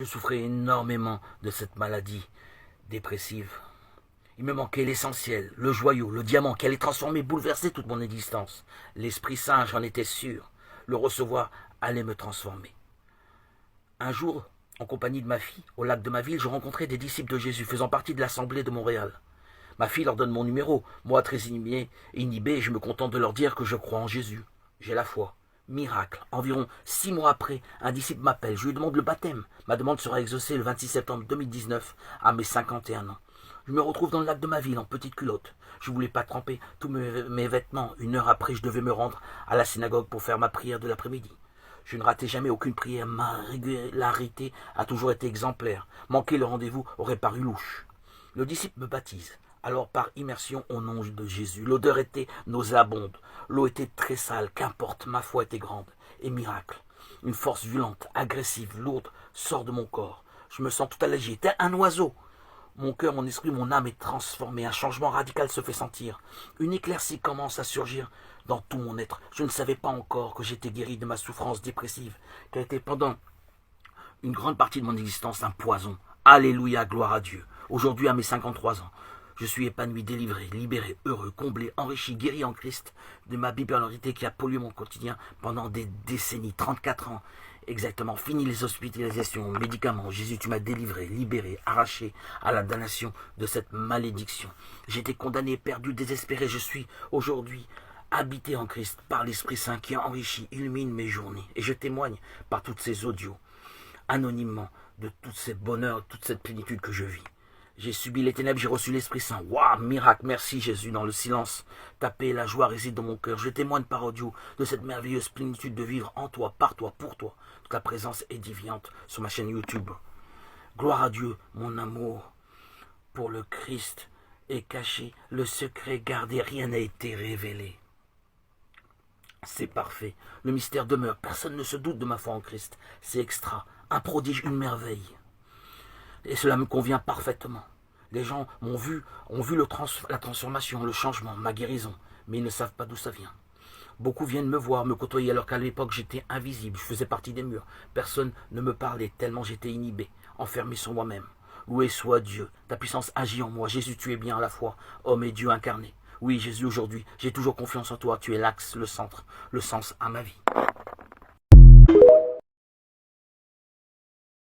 Je souffrais énormément de cette maladie dépressive. Il me manquait l'essentiel, le joyau, le diamant qui allait transformer, bouleverser toute mon existence. L'Esprit Saint, j'en étais sûr. Le recevoir allait me transformer. Un jour, en compagnie de ma fille, au lac de ma ville, je rencontrai des disciples de Jésus faisant partie de l'Assemblée de Montréal. Ma fille leur donne mon numéro. Moi, très inhibé, je me contente de leur dire que je crois en Jésus. J'ai la foi. Miracle. Environ 6 mois après, un disciple m'appelle. Je lui demande le baptême. Ma demande sera exaucée le 26 septembre 2019, à mes 51 ans. Je me retrouve dans le lac de ma ville, en petite culotte. Je ne voulais pas tremper tous mes vêtements. 1 heure après, je devais me rendre à la synagogue pour faire ma prière de l'après-midi. Je ne ratais jamais aucune prière. Ma régularité a toujours été exemplaire. Manquer le rendez-vous aurait paru louche. Le disciple me baptise. Alors par immersion au nom de Jésus. L'odeur était nauséabonde. L'eau était très sale. Qu'importe, ma foi était grande. Et miracle. Une force violente, agressive, lourde sort de mon corps. Je me sens tout allégé. Tel un oiseau. Mon cœur, mon esprit, mon âme est transformé. Un changement radical se fait sentir. Une éclaircie commence à surgir dans tout mon être. Je ne savais pas encore que j'étais guéri de ma souffrance dépressive, qui a été pendant une grande partie de mon existence un poison. Alléluia, gloire à Dieu. Aujourd'hui, à mes 53 ans, je suis épanoui, délivré, libéré, heureux, comblé, enrichi, guéri en Christ de ma bipolarité qui a pollué mon quotidien pendant des décennies, 34 ans. Exactement, fini les hospitalisations, médicaments. Jésus, tu m'as délivré, libéré, arraché à la damnation de cette malédiction. J'étais condamné, perdu, désespéré. Je suis aujourd'hui habité en Christ par l'Esprit Saint qui enrichit, illumine mes journées. Et je témoigne par toutes ces audios, anonymement, de tous ces bonheurs, toute cette plénitude que je vis. J'ai subi les ténèbres, j'ai reçu l'Esprit Saint. Waouh, miracle, merci Jésus, dans le silence. Ta paix et la joie résident dans mon cœur. Je témoigne par audio de cette merveilleuse plénitude de vivre en toi, par toi, pour toi. Toute la présence édifiante sur ma chaîne YouTube. Gloire à Dieu, mon amour pour le Christ est caché. Le secret gardé, rien n'a été révélé. C'est parfait. Le mystère demeure. Personne ne se doute de ma foi en Christ. C'est extra. Un prodige, une merveille. Et cela me convient parfaitement. Les gens ont vu la transformation, le changement, ma guérison, mais ils ne savent pas d'où ça vient. Beaucoup viennent me voir, me côtoyer, alors qu'à l'époque j'étais invisible, je faisais partie des murs. Personne ne me parlait, tellement j'étais inhibé, enfermé sur moi-même. Loué soit Dieu, ta puissance agit en moi. Jésus, tu es bien à la fois homme et Dieu incarné. Oui, Jésus, aujourd'hui, j'ai toujours confiance en toi. Tu es l'axe, le centre, le sens à ma vie.